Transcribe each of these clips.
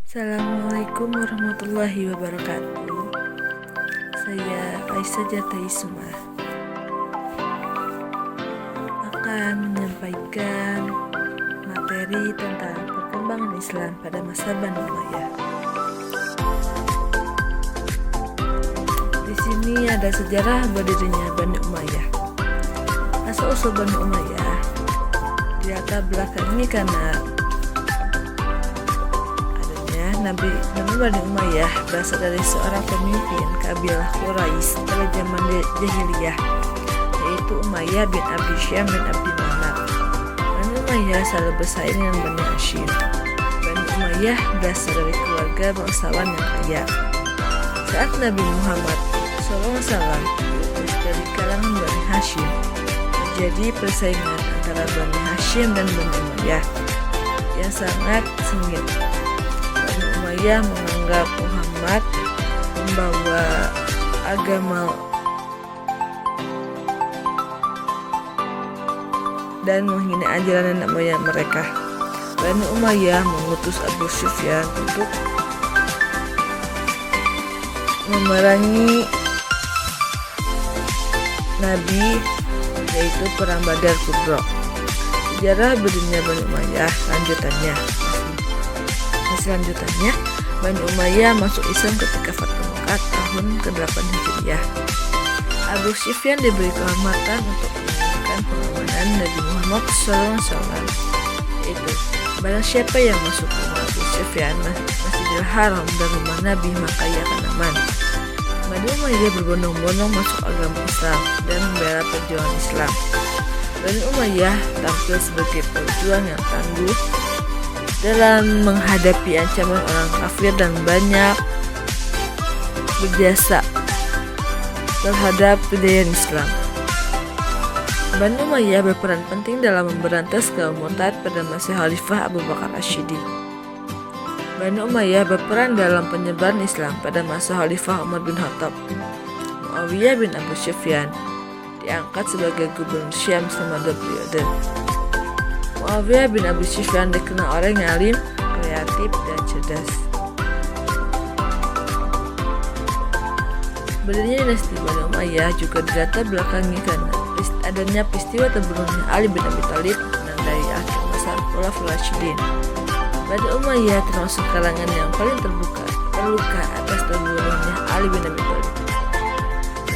Assalamualaikum warahmatullahi wabarakatuh. Saya Aisyah Jataisuma akan menyampaikan materi tentang perkembangan Islam pada masa Bani Umayyah. Di sini ada sejarah berdirinya Bani Umayyah. Asal-usul Bani Umayyah dilatar belakangi karena Nabi Bani Umayyah berasal dari seorang pemimpin kabilah Quraisy pada zaman jahiliyah, yaitu Umayyah bin Abi Syam bin Abdi Manaf. Bani Umayyah selalu bersaing dengan Bani Hashim. Bani Umayyah berasal dari keluarga bangsawan yang kaya. Saat Nabi Muhammad SAW diutus dari kalangan Bani Hashim, terjadi persaingan antara Bani Hashim dan Bani Umayyah yang sangat sengit. Bani Umayyah menganggap Muhammad membawa agama dan menghina ajaran nenek moyang mereka. Bani Umayyah mengutus Abu Sufyan untuk memerangi Nabi, yaitu perang Badar Kubra. Sejarah berdirinya Bani Umayyah Selanjutnya, Bani Umayyah masuk Islam ketika Fathu Makkah tahun ke-8 Hijriah. Abu Sufyan diberi kehormatan untuk menunjukkan pengamanan Nabi Muhammad SAW, yaitu barang siapa yang masuk ke rumah Abu Sufyan Masjidil Haram dan rumah Nabi, maka ia akan aman. Bani Umayyah berbondong-bondong masuk agama Islam dan membela perjuangan Islam. Bani Umayyah tampil sebagai pejuang yang tangguh dalam menghadapi ancaman orang kafir dan banyak berjasa terhadap kejayaan Islam. Bani Umayyah berperan penting dalam memberantas kaum murtad pada masa Khalifah Abu Bakar Ash-Shiddi. Bani Umayyah berperan dalam penyebaran Islam pada masa Khalifah Umar bin Khattab. Muawiyah bin Abu Sufyan diangkat sebagai gubernur Syam selama 2 periode. Muawiyah bin Abi Sufyan dikenal orang yang alim, kreatif, dan cerdas. Berdirinya dinasti Bani Umayyah juga dilatar belakangi karena adanya peristiwa terbunuhnya Ali bin Abi Thalib menandai akhir masa Khulafaur Rasyidin. Bani Umayyah termasuk kalangan yang paling terluka atas terbunuhnya Ali bin Abi Thalib.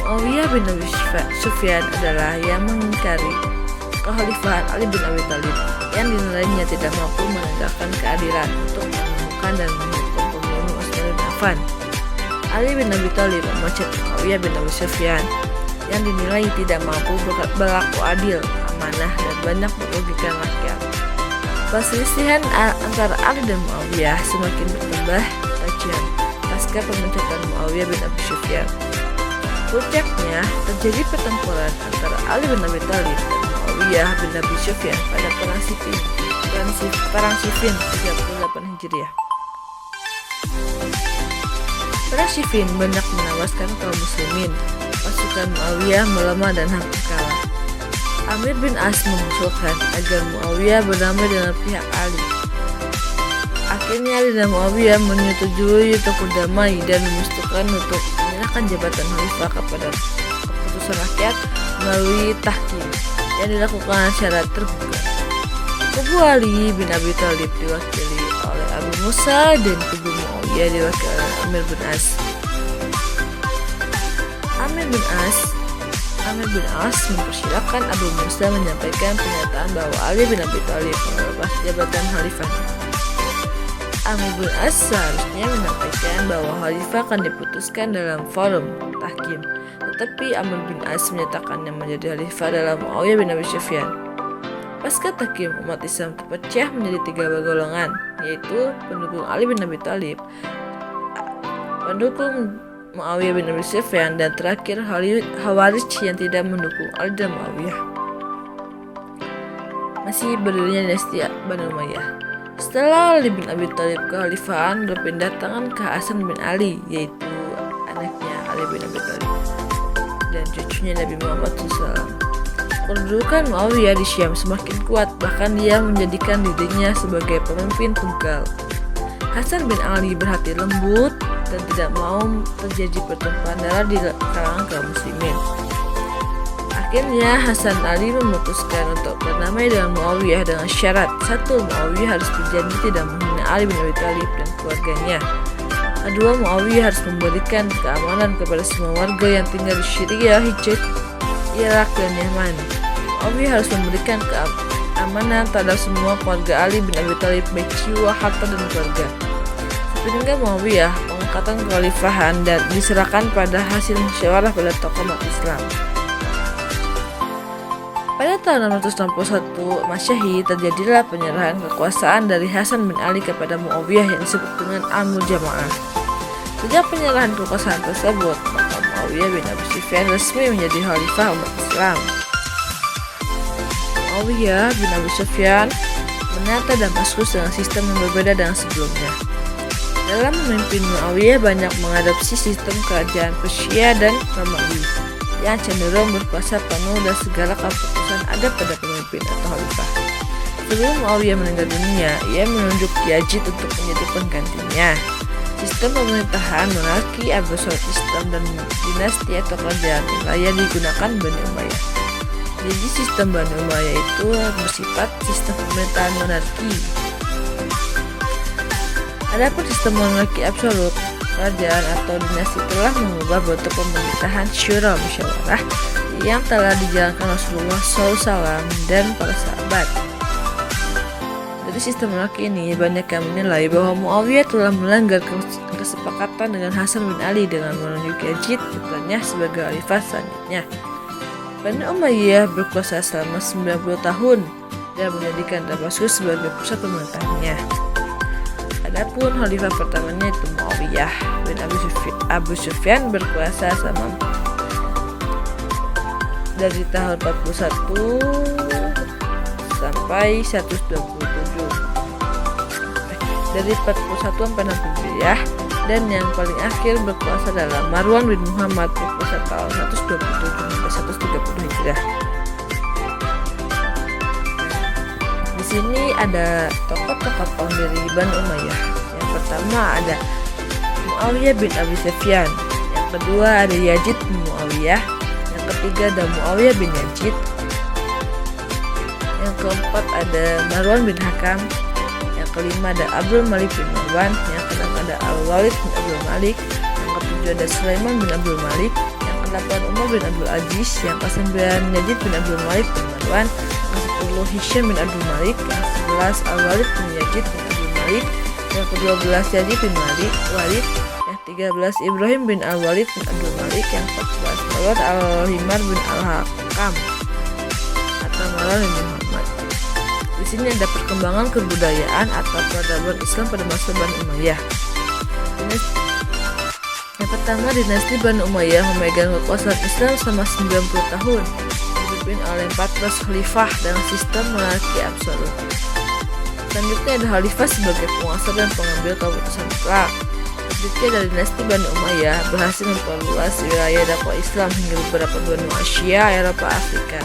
Muawiyah bin Abi Sufyan adalah yang mengingkari kekhalifahan Ali bin Abi Thalib yang dinilainya tidak mampu menegakkan keadilan untuk menemukan dan menghukum pembunuh Utsman bin Affan. Ali bin Abi Thalib memecat Muawiyah bin Abi Sufyan yang dinilai tidak mampu berlaku adil, amanah, dan banyak merugikan rakyat. Perselisihan antara Ali dan Muawiyah semakin bertambah tajam pasca pemecatan Muawiyah bin Abi Sufyan. Puncaknya terjadi pertempuran antara Ali bin Abi Thalib dan Muawiyah bin Abi Sufyan pada Perang Siffin 38 Hijriah. Perang Siffin banyak menewaskan kaum muslimin. Pasukan Muawiyah melemah dan hampir kalah. Amir bin As mengusulkan agar Muawiyah berdamai dengan pihak Ali. Akhirnya Ali dan Muawiyah menyetujui untuk berdamai dan memutuskan untuk menyerahkan jabatan khalifah kepada keputusan rakyat melalui tahkim yang dilakukan secara terbuka. Kubu Ali bin Abi Thalib diwakili oleh Abu Musa dan kubu Muawiyah diwakili oleh Amir bin As. Amir bin As mempersilahkan Abu Musa menyampaikan pernyataan bahwa Ali bin Abi Thalib melepas jabatan khalifah. Amir bin As seharusnya menyampaikan bahwa khalifah akan diputuskan dalam forum tahkim, tetapi Amir bin As menyatakan yang menjadi khalifah adalah Muawiyah bin Abi Sufyan. Pasca tahkim, umat Islam terpecah menjadi 3 golongan, yaitu pendukung Ali bin Abi Thalib, pendukung Muawiyah bin Abi Sufyan, dan terakhir Khawarij yang tidak mendukung Ali dan Muawiyah. Masih berdirinya dinasti Bani Umayyah. Setelah Ali bin Abi Thalib, kekhalifahan berpindah tangan ke Hasan bin Ali, yaitu anaknya Ali bin Abi Thalib dan cucunya Nabi Muhammad SAW. Kedudukan Muawiyah di Syam semakin kuat, bahkan dia menjadikan dirinya sebagai pemimpin tunggal. Hasan bin Ali berhati lembut dan tidak mau terjadi pertumpahan darah di kalangan kaum muslimin. Akhirnya Hasan Ali memutuskan untuk berdamai dengan Muawiyah dengan syarat: satu, Muawiyah harus berjanji tidak menghina Ali bin Abi Thalib dan keluarganya. Kedua, Muawiyah harus memberikan keamanan kepada semua warga yang tinggal di Syria, Hijaz, Irak, dan Yaman. Muawiyah harus memberikan keamanan terhadap semua keluarga Ali bin Abi Thalib, baik jiwa, harta, dan keluarga. Sehingga Muawiyah, pengangkatan kekhalifahan dan diserahkan pada hasil musyawarah pada tokoh umat Islam. Pada tahun 661 Masehi terjadilah penyerahan kekuasaan dari Hasan bin Ali kepada Muawiyah yang disebut dengan Amul Jamaah. Sejak penyerahan kekuasaan tersebut, maka Muawiyah bin Abi Sufyan resmi menjadi khalifah umat Islam. Muawiyah bin Abi Sufyan menata Damaskus dengan sistem yang berbeda dengan sebelumnya. Dalam memimpin, Muawiyah banyak mengadopsi sistem kerajaan Persia dan Romawi yang cenderung berkuasa penuh dan segala keputusan ada pada pemimpin atau khalifah. Sebelum Muawiyah meninggal dunia, ia menunjuk Yazid untuk menjadi penggantinya. Sistem pemerintahan monarki absolutisme dan dinasti atau kerajaan wilayah digunakan Bani Umayyah. Jadi sistem Bani Umayyah itu bersifat sistem pemerintahan monarki. Adapun sistem monarki absolut, kerajaan atau dinasti telah mengubah bentuk pemerintahan syura musyawarah yang telah dijalankan Rasulullah SAW dan para sahabat. Dari sistem monarki ini, banyak yang menilai bahwa Muawiyah telah melanggar kesepakatan dengan Hasan bin Ali dengan menunjuk Yazid putranya sebagai khalifah selanjutnya. Bani Umayyah berkuasa selama 90 tahun dan menjadikan Damaskus sebagai pusat pemerintahannya. Adapun khalifah pertamanya itu Muawiyah bin Abu Sufyan berkuasa selama dari tahun 41 sampai 127. Dari 41 sampai 60 ya. Dan yang paling akhir berkuasa adalah Marwan bin Muhammad berkuasa tahun 127 sampai 130 Hijriah. Di sini ada tokoh-tokoh dari Bani Umayyah. Yang pertama ada Muawiyah bin Abi Sufyan. Yang kedua ada Yazid bin Muawiyah. Yang ketiga ada Muawiyah bin Yazid. Yang keempat ada Marwan bin Hakam. Yang kelima ada Abdul Malik bin Marwan. Yang keenam ada Al-Walid bin Abdul Malik. Yang ketujuh ada Sulaiman bin Abdul Malik. Yang kedelapan Umar bin Abdul Aziz. Yang kesembilan Yazid bin Abdul Malik bin Marwan. Yang ke-10 Hisham bin Abdul Malik. Yang ke-11 Al-Walid bin Yazid bin Abdul Malik. Yang ke-12 Yazid bin Walid. Yang ke-13 Ibrahim bin Al-Walid bin Abdul Malik. Yang ke-14 Marwan Al-Himar bin Al-Hakam atau Marwan bin Muhammad. Di sini ada perkembangan kebudayaan atau peradaban Islam pada masa Bani Umayyah. Yang pertama, dinasti Bani Umayyah memegang kekuasaan Islam selama 90 tahun, dipimpin oleh 14 khalifah dengan sistem monarki absolut. Selanjutnya ada khalifah sebagai penguasa dan pengambil keputusan mutlak. Selanjutnya dari dinasti Bani Umayyah berhasil memperluas wilayah dakwah Islam hingga beberapa benua Asia, Eropa, Afrika.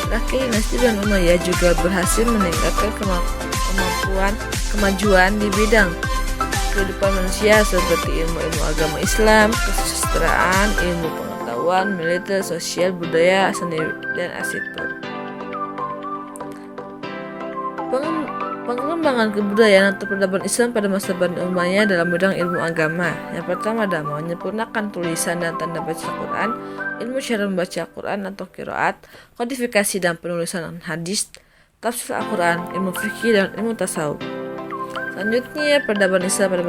Terakhir, dinasti Bani Umayyah juga berhasil meningkatkan kemajuan di bidang kehidupan manusia seperti ilmu agama Islam, kesusastraan, ilmu pengetahuan, militer, sosial, budaya, seni, dan arsitektur. Pengembangan kebudayaan atau peradaban Islam pada masa Bani Umayyah dalam bidang ilmu agama. Yang pertama adalah menyempurnakan tulisan dan tanda baca Quran, ilmu cara membaca Quran atau qiraat, kodifikasi dan penulisan hadis, tafsir Al-Quran, ilmu fikih dan ilmu tasawuf. Selanjutnya, peradaban Islam pada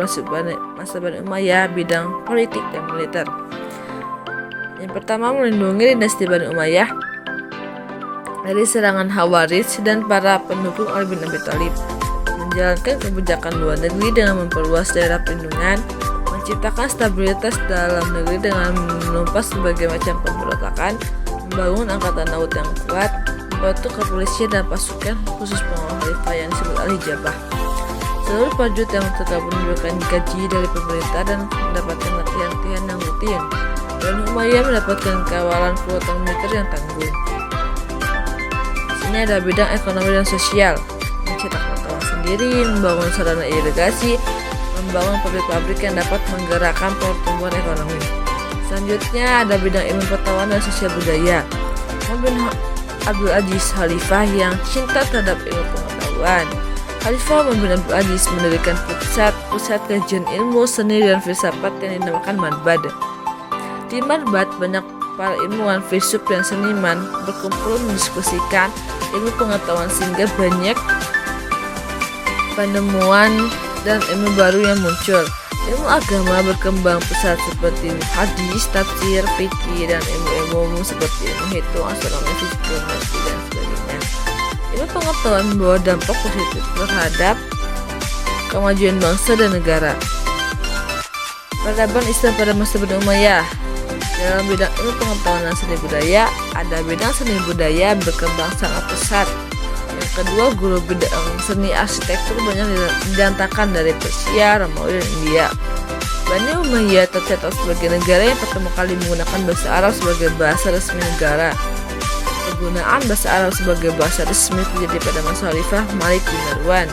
masa Bani Umayyah bidang politik dan militer. Yang pertama, melindungi dinasti Bani Umayyah dari serangan Khawarij dan para pendukung Ali bin Abi Thalib, menjalankan kebijakan luar negeri dengan memperluas daerah perlindungan, menciptakan stabilitas dalam negeri dengan menumpas berbagai macam pemberontakan, membangun angkatan laut yang kuat, membantu kepolisian dan pasukan khusus pengawal khalifah yang disebut Al-Hijabah. Seluruh prajurit yang tergabung diberikan gaji dari pemerintah dan mendapatkan latihan yang rutin. Bani Umayyah mendapatkan kawalan kekuatan militer yang tangguh. Ini ada bidang ekonomi dan sosial, mencetak mata uang sendiri, membangun sarana irigasi, membangun pabrik-pabrik yang dapat menggerakkan pertumbuhan ekonomi. Selanjutnya ada bidang ilmu pengetahuan dan sosial budaya. Umar bin Abdul Aziz, khalifah yang cinta terhadap ilmu pengetahuan. Khalifah Umar bin Abdul Aziz mendirikan pusat kajian ilmu, seni, dan filsafat yang dinamakan Marbad. Di Marbad, banyak para ilmuwan, filsuf, dan seniman berkumpul mendiskusikan ilmu pengetahuan sehingga banyak penemuan dan ilmu baru yang muncul. Ilmu agama berkembang pesat seperti hadis, tafsir, fikih, dan ilmu umum seperti ilmu hitung, astronomi, fisika, geometri, dan sebagainya. Ilmu pengetahuan membawa dampak positif terhadap kemajuan bangsa dan negara. Peradaban Islam pada masa Bani Umayyah. Dalam bidang ilmu pengetahuan dan seni budaya, ada bidang seni budaya berkembang sangat pesat. Yang kedua, guru bidang seni arsitektur banyak didatangkan dari Persia, Romawi, dan India. Bani Umayyah tercatat sebagai negara yang pertama kali menggunakan bahasa Arab sebagai bahasa resmi negara. Penggunaan bahasa Arab sebagai bahasa resmi terjadi pada masa Khalifah Malik bin Marwan.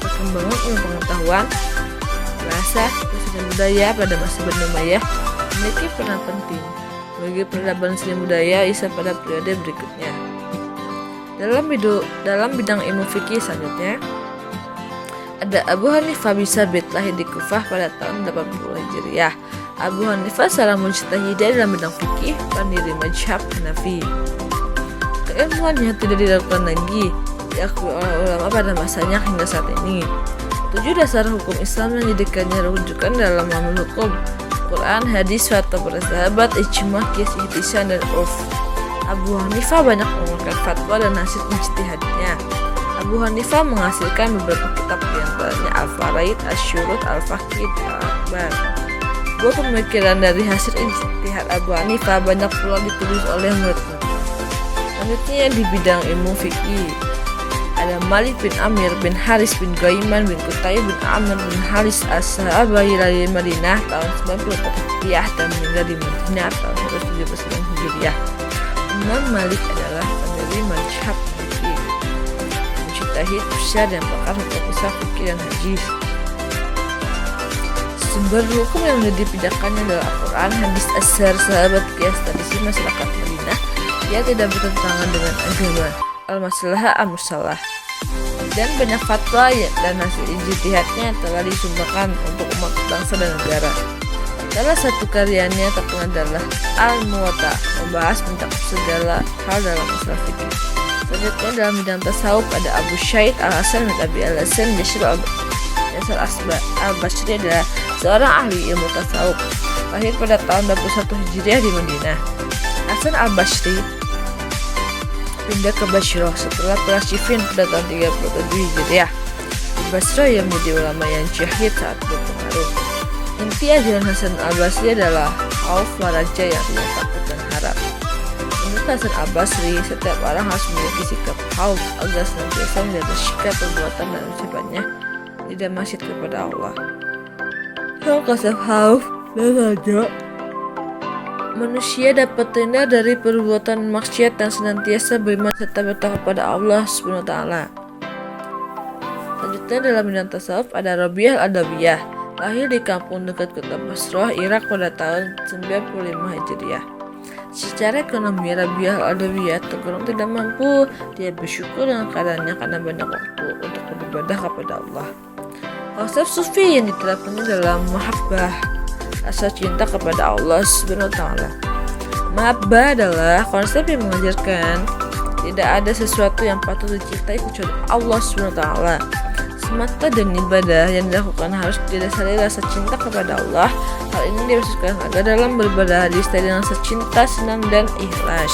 Perkembangan ilmu pengetahuan, bahasa, dan seni budaya pada masa Bani Umayyah memiliki peran penting bagi peradaban seni budaya Islam pada periode berikutnya. Dalam bidang ilmu fikih selanjutnya, ada Abu Hanifah bin Sabit, lahir di Kufah pada tahun 80 Hijriah. Abu Hanifah seorang mujtahid dalam bidang fikih, pendiri mazhab Hanafi. Keilmuannya tidak diragukan lagi, diakui oleh ulama pada masanya hingga saat ini. 7 dasar hukum Islam yang dijadikannya rujukan dalam ilmu hukum: Quran, hadis, fatwa para sahabat, ijma, qiyas, ihtisan, dan urf. Abu Hanifah banyak mengeluarkan fatwa dan hasil ijtihadnya. Abu Hanifah menghasilkan beberapa kitab, diantaranya Al-Faraid, Asy-Syurut, Al-Faqih, Al-Akbar. Buah pemikiran dari hasil ijtihad Abu Hanifah banyak pula ditulis oleh muridnya. Selanjutnya di bidang ilmu fikih, ada Malik bin Amir bin Haris bin Ghaiman bin Qutay bin Amr bin Haris as-Sahabai dari Madinah tahun 94 Hijriah dan meninggal di Madinah tahun 179 Hijriah. Imam Malik adalah pendiri mazhab fikih, mujtahid besar dan pakar hukum Islam, fikih, dan hadis. Sumber hukum yang dipindahkannya adalah Al-Quran, hadis, asar, sahabat, qiyas, tradisi masyarakat Madinah. Ia tidak bertentangan dengan agama, al-maslahah, al-musalah, dan banyak fatwa dan hasil ijtihadnya telah disumbangkan untuk umat, bangsa, dan negara. Salah satu karyanya terkenal adalah Al-Muwatta, membahas tentang segala hal dalam masalah fikih. Selanjutnya dalam bidang tasawuf ada Abu Syaid Al-Hasan bin Abi Al-Hasan Yasir Al-Basri adalah seorang ahli ilmu tasawuf, lahir pada tahun 21 Hijriah di Madinah. Hasan Al-Basri pindah ke Basrah setelah perang Siffin pada tahun 37 Hijriah. Di Basrah ia menjadi ulama yang jahid saat berpengaruh. Inti ajaran Hasan Al-Basri adalah khauf waraja, yang artinya takut dan harap. Menurut Hasan Al-Basri, setiap orang harus memiliki sikap khauf agar senantiasa menjaga sikap, perbuatan, dan ucapannya tidak maksiat kepada Allah. Kasih khauf dan raja, manusia dapat terhindar dari perbuatan maksiat dan senantiasa beriman serta bertakwa kepada Allah SWT. Selanjutnya dalam bidang tasawuf ada Rabi'ah Al-Adawiyah, lahir di kampung dekat kota Basrah, Irak pada tahun 95 Hijriah. Secara ekonomi, Rabi'ah Al-Adawiyah tergolong tidak mampu. Dia bersyukur dengan keadaannya karena banyak waktu untuk beribadah kepada Allah. Konsep sufi yang diterapkannya dalam mahabbah, rasa cinta kepada Allah SWT. Mahabbah adalah konsep yang mengajarkan tidak ada sesuatu yang patut dicintai kecuali Allah SWT. Semata dan ibadah yang dilakukan harus didasari rasa cinta kepada Allah. Hal ini dimaksudkan agar dalam beribadah disertai dengan rasa cinta, senang, dan ikhlas.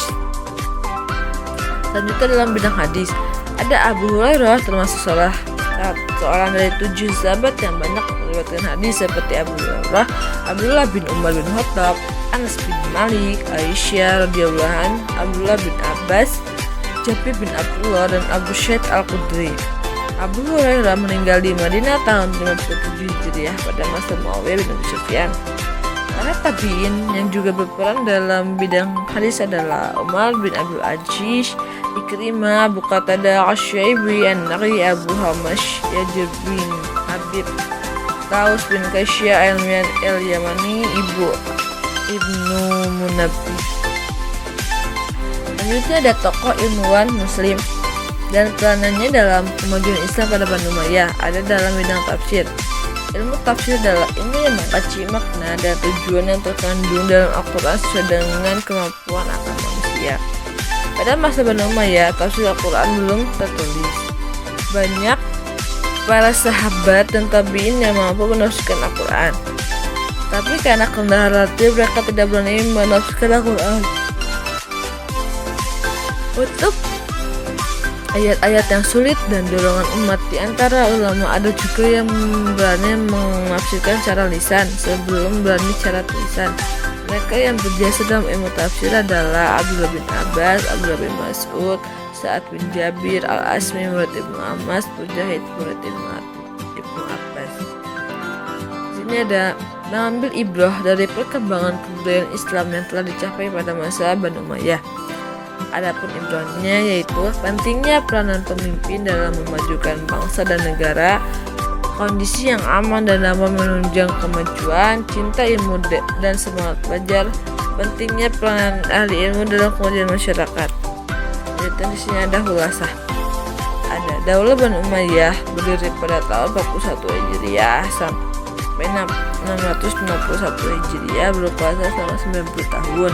Selanjutnya dalam bidang hadis ada Abu Hurairah, termasuk seorang dari 7 sahabat yang banyak meriwayatkan hadis seperti Abu Hurairah, Abdullah bin Umar bin Khattab, Anas bin Malik, Aisyah radhiyallahu anha, Abdullah bin Abbas, Jabir bin Abdullah, dan Abu Sa'id Al-Khudri. Abu Hurairah meninggal di Madinah tahun 57 Hijriah pada masa Muawiyah bin Abi Sufyan. Para tabi'in yang juga berperan dalam bidang hadis adalah Umar bin Abdul Aziz, Ikrimah, Abu Qatadah, Asy-Syaibi, An-Naqi, Abu Hamash, Yajir bin Habib, Taus bin Kaisya al-Yamani, Ibnu Munabbih. Selanjutnya ada tokoh ilmuwan muslim dan peranannya dalam kemajuan Islam pada Bani Umayyah. Ada dalam bidang tafsir. Ilmu tafsir adalah ilmu yang mengkaji makna dan tujuan yang terkandung dalam Al-Quran sesuai dengan kemampuan akal manusia. Pada masa Bani Umayyah, tafsir Al-Quran belum tertulis. Banyak para sahabat dan tabi'in yang mampu menafsirkan Al-Quran, tapi karena kerendahan relatif mereka tidak berani menafsirkan Al-Quran. Untuk ayat-ayat yang sulit dan dorongan umat, di antara ulama ada juga yang berani menafsirkan secara lisan sebelum berani secara tulisan. Mereka yang berjasa dalam ilmu tafsir adalah Abdullah bin Abbas, Abdullah bin Mas'ud, Sa'ad bin Jabir, Al-Asmi murid Ibnu Amas, Mujahid murid Ibnu Abbas. Di sini ada mengambil ibrah dari perkembangan kebudayaan Islam yang telah dicapai pada masa Bani Umayyah. Adapun ibrahnya yaitu pentingnya peranan pemimpin dalam memajukan bangsa dan negara, kondisi yang aman dan dapat menunjang kemajuan, cinta ilmu dan semangat belajar, pentingnya peranan ahli ilmu dalam kemajuan masyarakat. Dan di sini ada hulasah. Ada Daulah Bani Umayyah berdiri pada tahun 41 Hijriah sampai 661 Hijriah, berkuasa selama 90 tahun.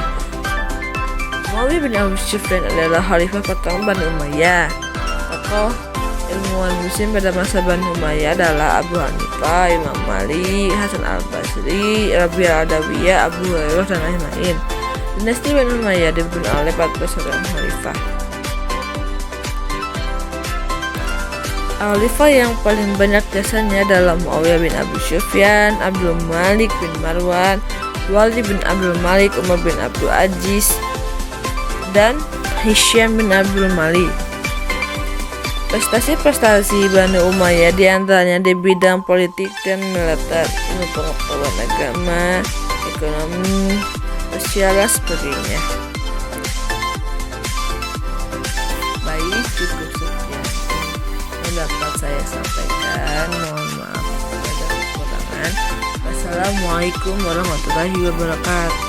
Muawiyah bin Abu Sufyan adalah khalifah pertama Bani Umayyah. Tokoh ilmuwan muslim pada masa Bani Umayyah adalah Abu Hanifah, Imam Malik, Hasan al-Basri, Rabi' al-Adawiyah, Abu Hurairah, dan lain-lain. Dinasti Bani Umayyah dipimpin oleh 14 orang khalifah. Khalifah yang paling banyak jasanya adalah Muawiyah bin Abu Sufyan, Abdul Malik bin Marwan, Walid bin Abdul Malik, Umar bin Abdul Aziz, dan Hisham bin Abdul Malik. Prestasi-prestasi Bani Umayyah diantaranya di bidang politik dan militer, ilmu pengetahuan agama, ekonomi, sosial, dan sebagainya. Baik, cukup sekian yang dapat saya sampaikan. Mohon maaf ada kekurangan. Wassalamualaikum warahmatullahi wabarakatuh.